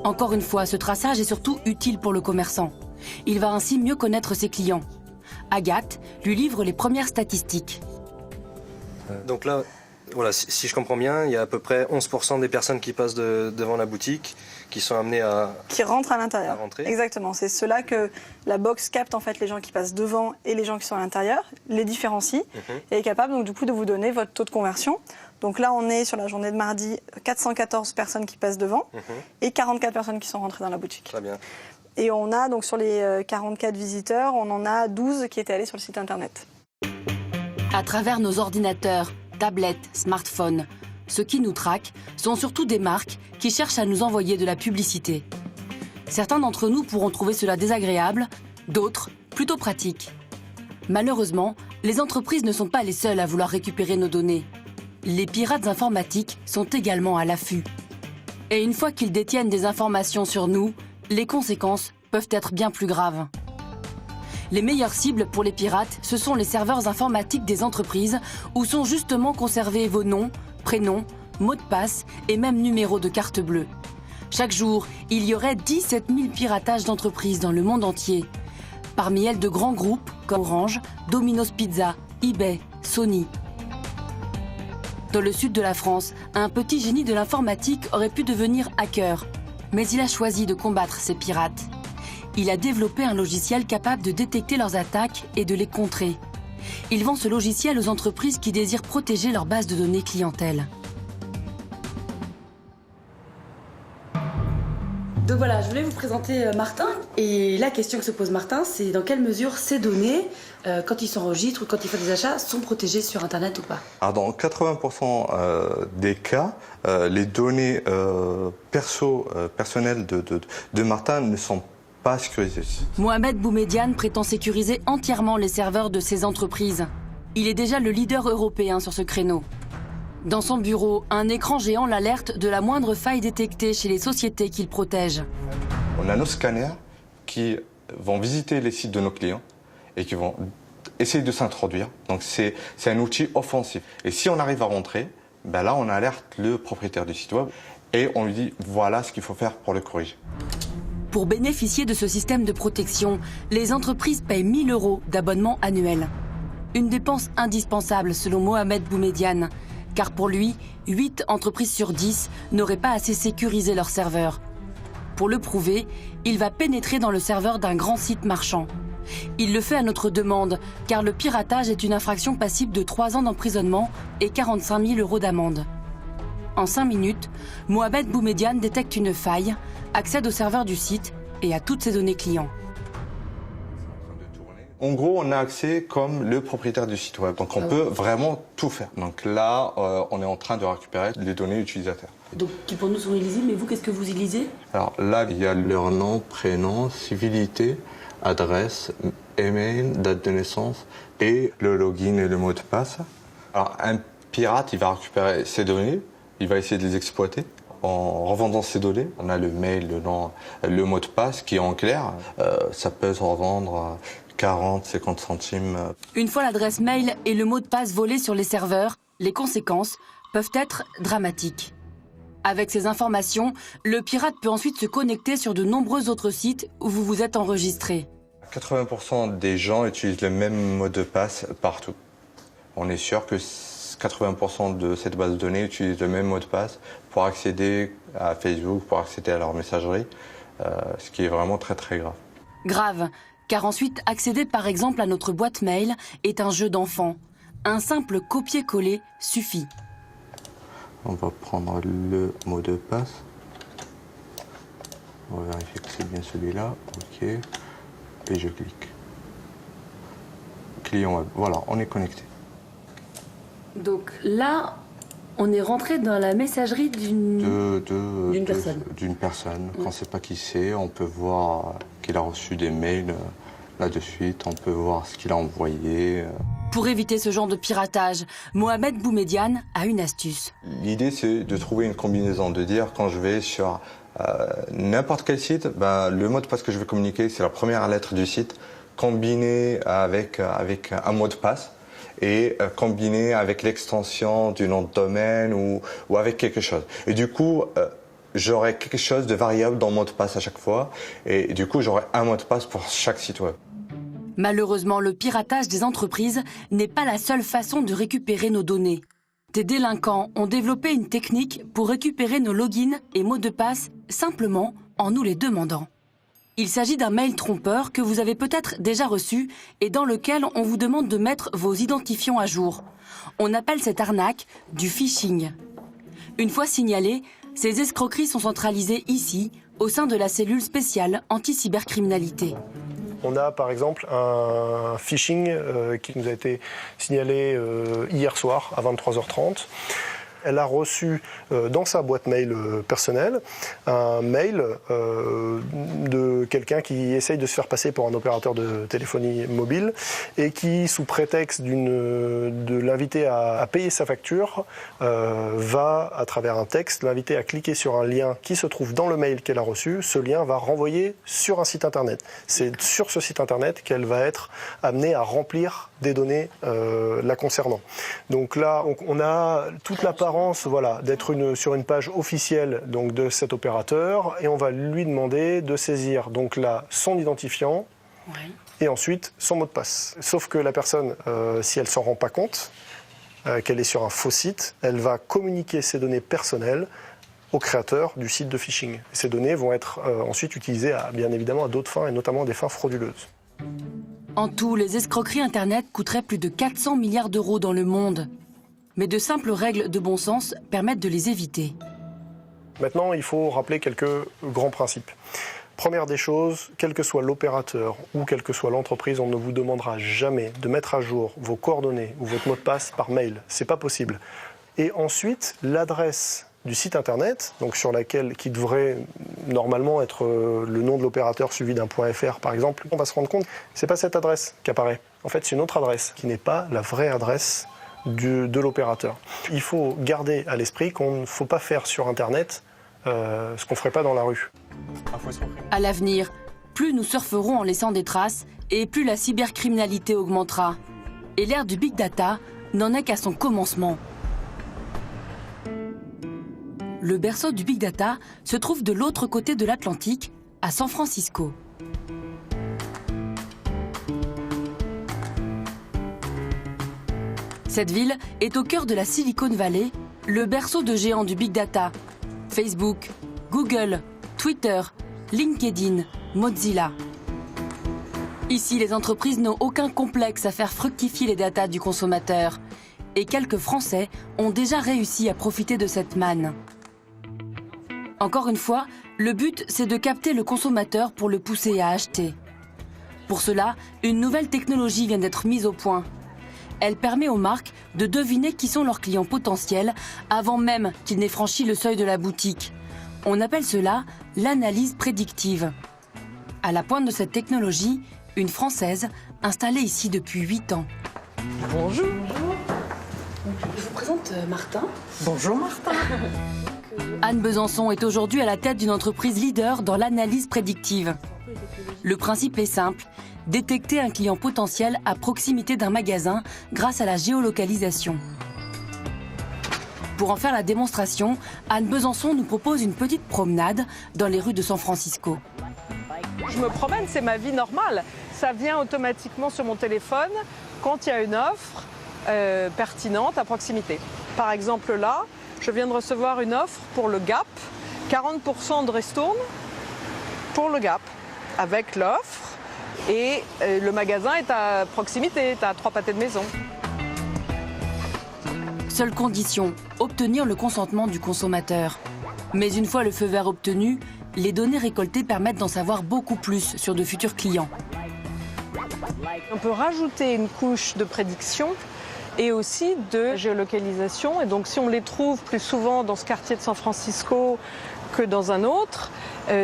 Encore une fois, ce traçage est surtout utile pour le commerçant. Il va ainsi mieux connaître ses clients. Agathe lui livre les premières statistiques. Donc là, voilà, si je comprends bien, il y a à peu près 11% des personnes qui passent devant la boutique qui sont amenées à... Qui rentrent à l'intérieur. À rentrer. Exactement. C'est cela que la box capte, en fait, les gens qui passent devant et les gens qui sont à l'intérieur, les différencie et est capable donc du coup de vous donner votre taux de conversion. Donc là, on est sur la journée de mardi, 414 personnes qui passent devant et 44 personnes qui sont rentrées dans la boutique. Très bien. Et on a donc sur les 44 visiteurs, on en a 12 qui étaient allés sur le site internet. À travers nos ordinateurs, tablettes, smartphones, ceux qui nous traquent sont surtout des marques qui cherchent à nous envoyer de la publicité. Certains d'entre nous pourront trouver cela désagréable, d'autres plutôt pratiques. Malheureusement, les entreprises ne sont pas les seules à vouloir récupérer nos données. Les pirates informatiques sont également à l'affût. Et une fois qu'ils détiennent des informations sur nous, les conséquences peuvent être bien plus graves. Les meilleures cibles pour les pirates, ce sont les serveurs informatiques des entreprises où sont justement conservés vos noms, prénoms, mots de passe et même numéros de carte bleue. Chaque jour, il y aurait 17 000 piratages d'entreprises dans le monde entier. Parmi elles, de grands groupes comme Orange, Domino's Pizza, eBay, Sony. Dans le sud de la France, un petit génie de l'informatique aurait pu devenir hacker. Mais il a choisi de combattre ces pirates. il a développé un logiciel capable de détecter leurs attaques et de les contrer. Il vend ce logiciel aux entreprises qui désirent protéger leur base de données clientèle. Donc voilà, je voulais vous présenter Martin. Et la question que se pose Martin, c'est dans quelle mesure ces données, quand ils s'enregistrent ou quand il fait des achats, sont protégées sur Internet ou pas? Alors dans 80% des cas, les données personnelles de Martin ne sont pas sécurisées. Mohamed Boumediane prétend sécuriser entièrement les serveurs de ses entreprises. Il est déjà le leader européen sur ce créneau. Dans son bureau, un écran géant l'alerte de la moindre faille détectée chez les sociétés qu'il protège. On a nos scanners qui vont visiter les sites de nos clients et qui vont essayer de s'introduire. Donc c'est un outil offensif. Et si on arrive à rentrer, ben là on alerte le propriétaire du site web et on lui dit voilà ce qu'il faut faire pour le corriger. Pour bénéficier de ce système de protection, les entreprises payent 1 000 € d'abonnement annuel. Une dépense indispensable selon Mohamed Boumediane. Car pour lui, 8 entreprises sur 10 n'auraient pas assez sécurisé leur serveur. Pour le prouver, il va pénétrer dans le serveur d'un grand site marchand. Il le fait à notre demande, car le piratage est une infraction passible de 3 ans d'emprisonnement et 45 000 € d'amende. En 5 minutes, Mohamed Boumediane détecte une faille, accède au serveur du site et à toutes ses données clients. En gros, on a accès comme le propriétaire du site web. Donc on peut vraiment tout faire. Donc là, on est en train de récupérer les données utilisateurs. Donc qui pour nous sont illisibles, mais vous, qu'est-ce que vous y lisez? Alors là, il y a leur nom, prénom, civilité, adresse, email, date de naissance et le login et le mot de passe. Alors un pirate, il va récupérer ces données, il va essayer de les exploiter. En revendant ces données, on a le mail, le nom, le mot de passe qui est en clair. Ça peut se revendre 40, 50 centimes. Une fois l'adresse mail et le mot de passe volés sur les serveurs, les conséquences peuvent être dramatiques. Avec ces informations, le pirate peut ensuite se connecter sur de nombreux autres sites où vous vous êtes enregistré. 80% des gens utilisent le même mot de passe partout. On est sûr que 80% de cette base de données utilisent le même mot de passe pour accéder à Facebook, pour accéder à leur messagerie, ce qui est vraiment très très grave. Grave, car ensuite accéder par exemple à notre boîte mail est un jeu d'enfant. Un simple copier-coller suffit. On va prendre le mot de passe. On va vérifier que c'est bien celui-là. OK. Et je clique. Client web. Voilà, on est connecté. Donc là, on est rentré dans la messagerie d'une personne. D'une personne. Quand on ne sait pas qui c'est, on peut voir qu'il a reçu des mails là de suite. On peut voir ce qu'il a envoyé. Pour éviter ce genre de piratage, Mohamed Boumediane a une astuce. L'idée, c'est de trouver une combinaison, de dire quand je vais sur n'importe quel site, le mot de passe que je vais communiquer, c'est la première lettre du site, combiné avec un mot de passe et combiné avec l'extension du nom de domaine ou avec quelque chose. Et du coup, j'aurai quelque chose de variable dans le mot de passe à chaque fois. Et du coup, j'aurai un mot de passe pour chaque site web. Malheureusement, le piratage des entreprises n'est pas la seule façon de récupérer nos données. Des délinquants ont développé une technique pour récupérer nos logins et mots de passe simplement en nous les demandant. Il s'agit d'un mail trompeur que vous avez peut-être déjà reçu et dans lequel on vous demande de mettre vos identifiants à jour. On appelle cette arnaque du phishing. Une fois signalées, ces escroqueries sont centralisées ici, au sein de la cellule spéciale anti-cybercriminalité. On a par exemple un phishing qui nous a été signalé hier soir à 23h30. Elle a reçu dans sa boîte mail personnelle un mail de quelqu'un qui essaye de se faire passer pour un opérateur de téléphonie mobile et qui, sous prétexte de l'inviter à payer sa facture, va, à travers un texte, l'inviter à cliquer sur un lien qui se trouve dans le mail qu'elle a reçu. Ce lien va renvoyer sur un site internet. C'est sur ce site internet qu'elle va être amenée à remplir des données la concernant. Donc là, on a toute l'apparence d'être sur une page officielle donc, de cet opérateur et on va lui demander de saisir donc là son identifiant et ensuite son mot de passe. Sauf que la personne, si elle ne s'en rend pas compte, qu'elle est sur un faux site, elle va communiquer ses données personnelles au créateur du site de phishing. Et ces données vont être ensuite utilisées bien évidemment à d'autres fins, et notamment des fins frauduleuses. En tout, les escroqueries Internet coûteraient plus de 400 milliards d'euros dans le monde. Mais de simples règles de bon sens permettent de les éviter. Maintenant, il faut rappeler quelques grands principes. Première des choses, quel que soit l'opérateur ou quelle que soit l'entreprise, on ne vous demandera jamais de mettre à jour vos coordonnées ou votre mot de passe par mail. C'est pas possible. Et ensuite, l'adresse du site internet, donc qui devrait normalement être le nom de l'opérateur suivi d'un .fr par exemple, on va se rendre compte que c'est pas cette adresse qui apparaît. En fait, c'est une autre adresse qui n'est pas la vraie adresse de l'opérateur. Il faut garder à l'esprit qu'on ne faut pas faire sur internet ce qu'on ne ferait pas dans la rue. À l'avenir, plus nous surferons en laissant des traces et plus la cybercriminalité augmentera. Et l'ère du big data n'en est qu'à son commencement. Le berceau du big data se trouve de l'autre côté de l'Atlantique, à San Francisco. Cette ville est au cœur de la Silicon Valley, le berceau de géants du big data. Facebook, Google, Twitter, LinkedIn, Mozilla. Ici, les entreprises n'ont aucun complexe à faire fructifier les datas du consommateur. Et quelques Français ont déjà réussi à profiter de cette manne. Encore une fois, le but, c'est de capter le consommateur pour le pousser à acheter. Pour cela, une nouvelle technologie vient d'être mise au point. Elle permet aux marques de deviner qui sont leurs clients potentiels avant même qu'ils n'aient franchi le seuil de la boutique. On appelle cela l'analyse prédictive. À la pointe de cette technologie, une Française installée ici depuis 8 ans. Bonjour. Je vous présente Martin. Bonjour Martin. Anne Besançon est aujourd'hui à la tête d'une entreprise leader dans l'analyse prédictive. Le principe est simple, détecter un client potentiel à proximité d'un magasin grâce à la géolocalisation. Pour en faire la démonstration, Anne Besançon nous propose une petite promenade dans les rues de San Francisco. Je me promène, c'est ma vie normale. Ça vient automatiquement sur mon téléphone quand il y a une offre pertinente à proximité. Par exemple là, je viens de recevoir une offre pour le Gap, 40% de ristourne pour le Gap, avec l'offre et le magasin est à proximité, à 3 pâtés de maison. Seule condition, obtenir le consentement du consommateur. Mais une fois le feu vert obtenu, les données récoltées permettent d'en savoir beaucoup plus sur de futurs clients. On peut rajouter une couche de prédiction et aussi de géolocalisation. Et donc si on les trouve plus souvent dans ce quartier de San Francisco que dans un autre,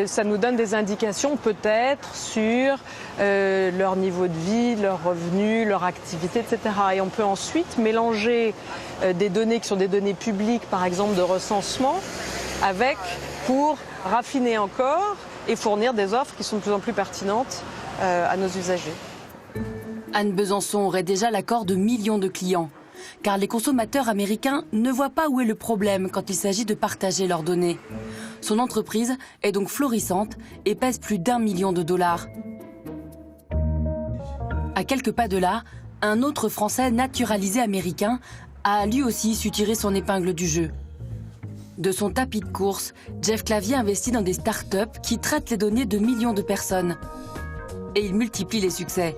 ça nous donne des indications peut-être sur leur niveau de vie, leurs revenus, leur activité, etc. Et on peut ensuite mélanger des données qui sont des données publiques, par exemple de recensement, pour raffiner encore et fournir des offres qui sont de plus en plus pertinentes à nos usagers. Anne Besançon aurait déjà l'accord de millions de clients, car les consommateurs américains ne voient pas où est le problème quand il s'agit de partager leurs données. Son entreprise est donc florissante et pèse plus d'1 million de dollars. À quelques pas de là, un autre Français naturalisé américain a lui aussi su tirer son épingle du jeu. De son tapis de course, Jeff Clavier investit dans des startups qui traitent les données de millions de personnes. Et il multiplie les succès.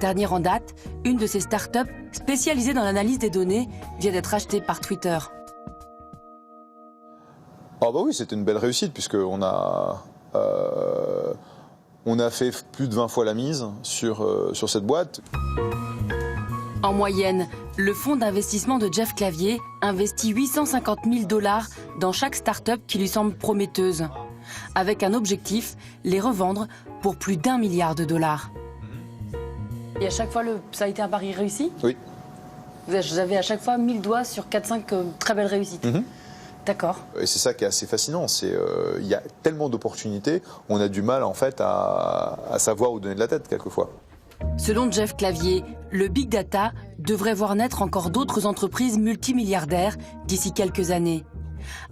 Dernière en date, une de ces startups spécialisée dans l'analyse des données vient d'être achetée par Twitter. Ah bah oui, c'était une belle réussite puisqu'on a fait plus de 20 fois la mise sur cette boîte. En moyenne, le fonds d'investissement de Jeff Clavier investit 850 000 $ dans chaque start-up qui lui semble prometteuse, avec un objectif, les revendre pour plus d'1 milliard de dollars. Et à chaque fois, ça a été un pari réussi ? Oui. Vous avez à chaque fois 1000 doigts sur 4-5 très belles réussites. D'accord. Et c'est ça qui est assez fascinant, il y a tellement d'opportunités, on a du mal en fait à savoir où donner de la tête quelquefois. Selon Jeff Clavier, le big data devrait voir naître encore d'autres entreprises multimilliardaires d'ici quelques années.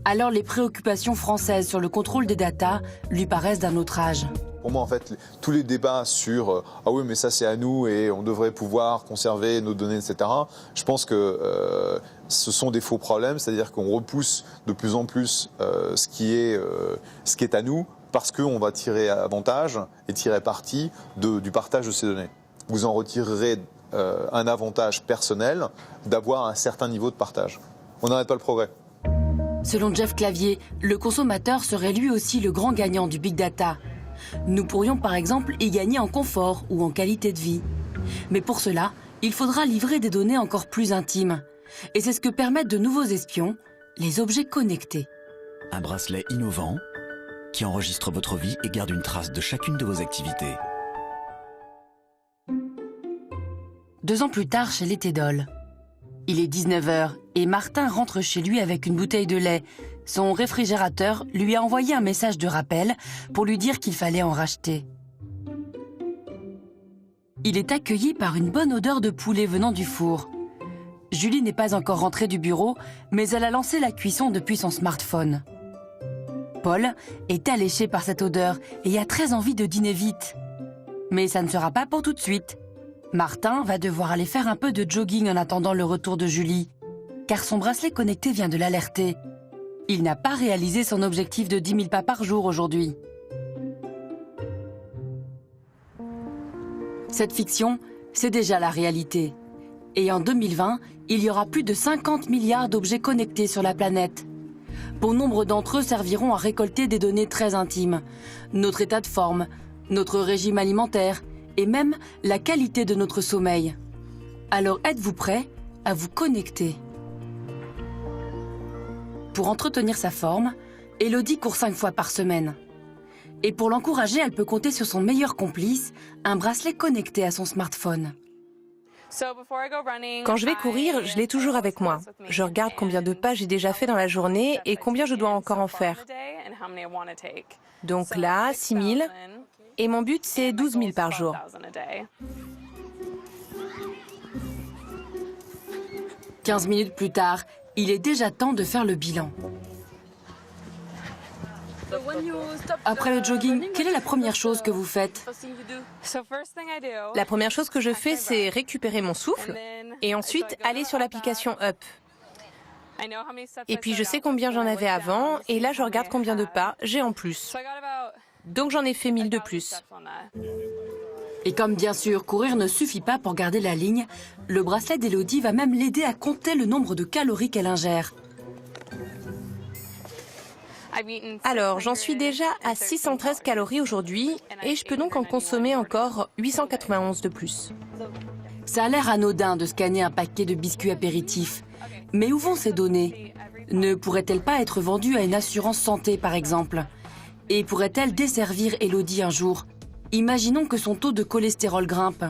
Alors les préoccupations françaises sur le contrôle des datas lui paraissent d'un autre âge. Pour moi, en fait, tous les débats sur « Ah oui, mais ça c'est à nous et on devrait pouvoir conserver nos données, etc. » Je pense que ce sont des faux problèmes, c'est-à-dire qu'on repousse de plus en plus ce qui est à nous, parce qu'on va tirer avantage et tirer parti du partage de ces données. Vous en retirerez un avantage personnel d'avoir un certain niveau de partage. On n'arrête pas le progrès. Selon Jeff Clavier, le consommateur serait lui aussi le grand gagnant du big data. Nous pourrions par exemple y gagner en confort ou en qualité de vie. Mais pour cela, il faudra livrer des données encore plus intimes. Et c'est ce que permettent de nouveaux espions, les objets connectés. Un bracelet innovant qui enregistre votre vie et garde une trace de chacune de vos activités. 2 ans plus tard, chez les Tédol. Il est 19h et Martin rentre chez lui avec une bouteille de lait. Son réfrigérateur lui a envoyé un message de rappel pour lui dire qu'il fallait en racheter. Il est accueilli par une bonne odeur de poulet venant du four. Julie n'est pas encore rentrée du bureau, mais elle a lancé la cuisson depuis son smartphone. Paul est alléché par cette odeur et a très envie de dîner vite. Mais ça ne sera pas pour tout de suite. Martin va devoir aller faire un peu de jogging en attendant le retour de Julie, car son bracelet connecté vient de l'alerter. Il n'a pas réalisé son objectif de 10 000 pas par jour aujourd'hui. Cette fiction, c'est déjà la réalité. Et en 2020, il y aura plus de 50 milliards d'objets connectés sur la planète. Bon nombre d'entre eux serviront à récolter des données très intimes. Notre état de forme, notre régime alimentaire et même la qualité de notre sommeil. Alors êtes-vous prêts à vous connecter? Pour entretenir sa forme, Elodie court 5 fois par semaine. Et pour l'encourager, elle peut compter sur son meilleur complice, un bracelet connecté à son smartphone. Quand je vais courir, je l'ai toujours avec moi. Je regarde combien de pas j'ai déjà fait dans la journée et combien je dois encore en faire. Donc là, 6 000. Et mon but, c'est 12 000 par jour. « 15 minutes plus tard, il est déjà temps de faire le bilan. Après le jogging, quelle est la première chose que vous faites? La première chose que je fais, c'est récupérer mon souffle et ensuite aller sur l'application Up. Et puis je sais combien j'en avais avant et là je regarde combien de pas j'ai en plus. Donc j'en ai fait 1000 de plus. Et comme bien sûr, courir ne suffit pas pour garder la ligne, le bracelet d'Elodie va même l'aider à compter le nombre de calories qu'elle ingère. Alors, j'en suis déjà à 613 calories aujourd'hui et je peux donc en consommer encore 891 de plus. Ça a l'air anodin de scanner un paquet de biscuits apéritifs. Mais où vont ces données? Ne pourraient-elles pas être vendues à une assurance santé, par exemple? Et pourrait-elle desservir Elodie un jour? Imaginons que son taux de cholestérol grimpe.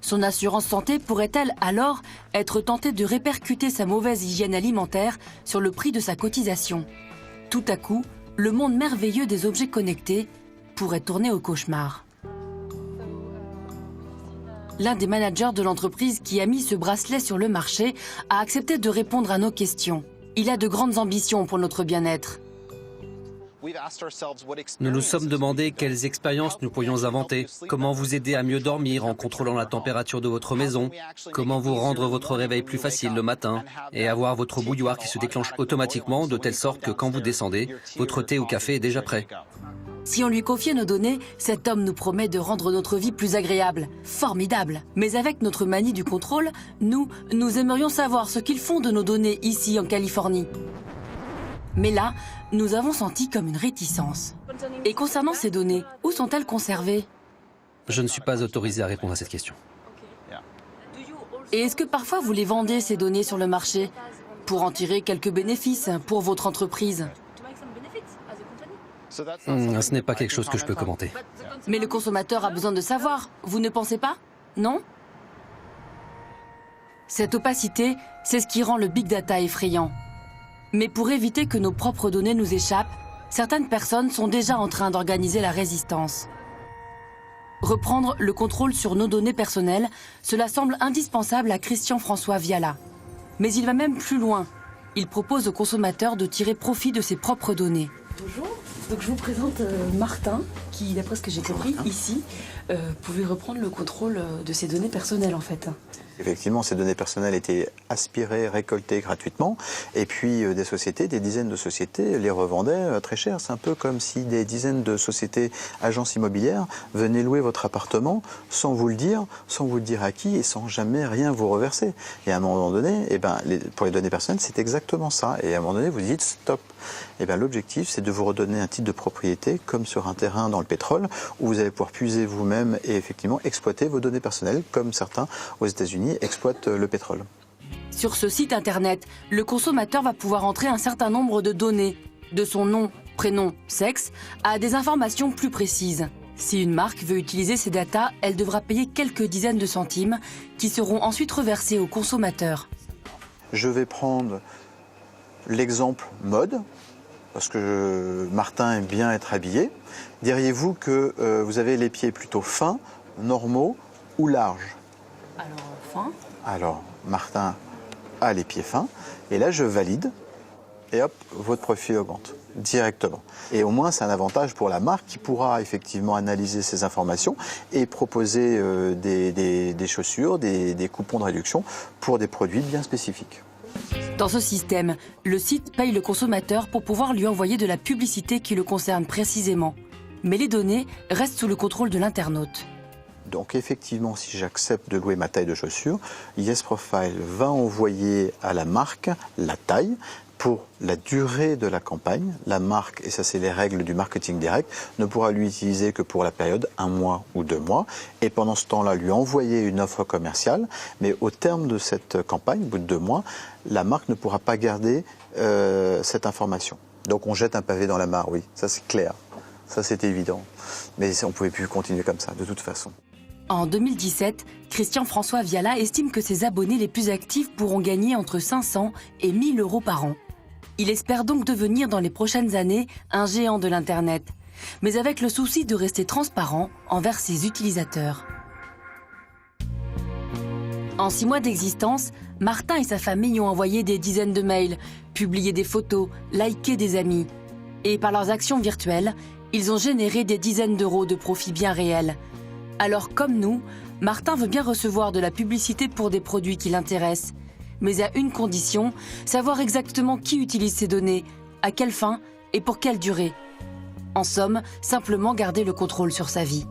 Son assurance santé pourrait-elle alors être tentée de répercuter sa mauvaise hygiène alimentaire sur le prix de sa cotisation? Tout à coup, le monde merveilleux des objets connectés pourrait tourner au cauchemar. L'un des managers de l'entreprise qui a mis ce bracelet sur le marché a accepté de répondre à nos questions. Il a de grandes ambitions pour notre bien-être. Nous nous sommes demandé quelles expériences nous pourrions inventer, comment vous aider à mieux dormir en contrôlant la température de votre maison, comment vous rendre votre réveil plus facile le matin et avoir votre bouilloire qui se déclenche automatiquement de telle sorte que quand vous descendez, votre thé ou café est déjà prêt. Si on lui confiait nos données, cet homme nous promet de rendre notre vie plus agréable, formidable. Mais avec notre manie du contrôle, nous aimerions savoir ce qu'ils font de nos données ici en Californie. Mais là, nous avons senti comme une réticence. Et concernant ces données, où sont-elles conservées? Je ne suis pas autorisé à répondre à cette question. Et est-ce que parfois vous les vendez, ces données, sur le marché, pour en tirer quelques bénéfices pour votre entreprise? Ce n'est pas quelque chose que je peux commenter. Mais le consommateur a besoin de savoir, vous ne pensez pas? Non? Cette opacité, c'est ce qui rend le big data effrayant. Mais pour éviter que nos propres données nous échappent, certaines personnes sont déjà en train d'organiser la résistance. Reprendre le contrôle sur nos données personnelles, cela semble indispensable à Christian-François Viala. Mais il va même plus loin. Il propose aux consommateurs de tirer profit de ses propres données. Bonjour, donc je vous présente Martin, qui, d'après ce que j'ai compris, ici, pouvait reprendre le contrôle de ses données personnelles en fait. Effectivement, ces données personnelles étaient aspirées, récoltées gratuitement, et puis des sociétés, des dizaines de sociétés les revendaient très cher. C'est un peu comme si des dizaines de sociétés, agences immobilières, venaient louer votre appartement sans vous le dire à qui, et sans jamais rien vous reverser. Et à un moment donné, pour les données personnelles, c'est exactement ça. Et à un moment donné, vous dites stop. Et l'objectif, c'est de vous redonner un titre de propriété, comme sur un terrain dans le pétrole, où vous allez pouvoir puiser vous-même et effectivement exploiter vos données personnelles, comme certains aux États-Unis exploitent le pétrole. Sur ce site internet, le consommateur va pouvoir entrer un certain nombre de données, de son nom, prénom, sexe, à des informations plus précises. Si une marque veut utiliser ces datas, elle devra payer quelques dizaines de centimes, qui seront ensuite reversés au consommateur. Je vais prendre l'exemple mode, parce que Martin aime bien être habillé. Diriez-vous que vous avez les pieds plutôt fins, normaux ou larges? Alors, fin. Alors, Martin a les pieds fins. Et là, je valide. Et hop, votre profil augmente directement. Et au moins, c'est un avantage pour la marque qui pourra effectivement analyser ces informations et proposer des chaussures, des coupons de réduction pour des produits bien spécifiques. Dans ce système, le site paye le consommateur pour pouvoir lui envoyer de la publicité qui le concerne précisément. Mais les données restent sous le contrôle de l'internaute. Donc effectivement, si j'accepte de louer ma taille de chaussures, YesProfile va envoyer à la marque la taille. Pour la durée de la campagne, la marque, et ça c'est les règles du marketing direct, ne pourra l'utiliser que pour la période 1 mois ou 2 mois. Et pendant ce temps-là, lui envoyer une offre commerciale. Mais au terme de cette campagne, au bout de 2 mois, la marque ne pourra pas garder cette information. Donc on jette un pavé dans la mare, oui, ça c'est clair. Ça c'est évident. Mais on ne pouvait plus continuer comme ça, de toute façon. En 2017, Christian-François Viala estime que ses abonnés les plus actifs pourront gagner entre 500 et 1000 euros par an. Il espère donc devenir dans les prochaines années un géant de l'Internet, mais avec le souci de rester transparent envers ses utilisateurs. En 6 mois d'existence, Martin et sa famille ont envoyé des dizaines de mails, publié des photos, liké des amis. Et par leurs actions virtuelles, ils ont généré des dizaines d'euros de profits bien réels. Alors comme nous, Martin veut bien recevoir de la publicité pour des produits qui l'intéressent. Mais à une condition, savoir exactement qui utilise ces données, à quelle fin et pour quelle durée. En somme, simplement garder le contrôle sur sa vie.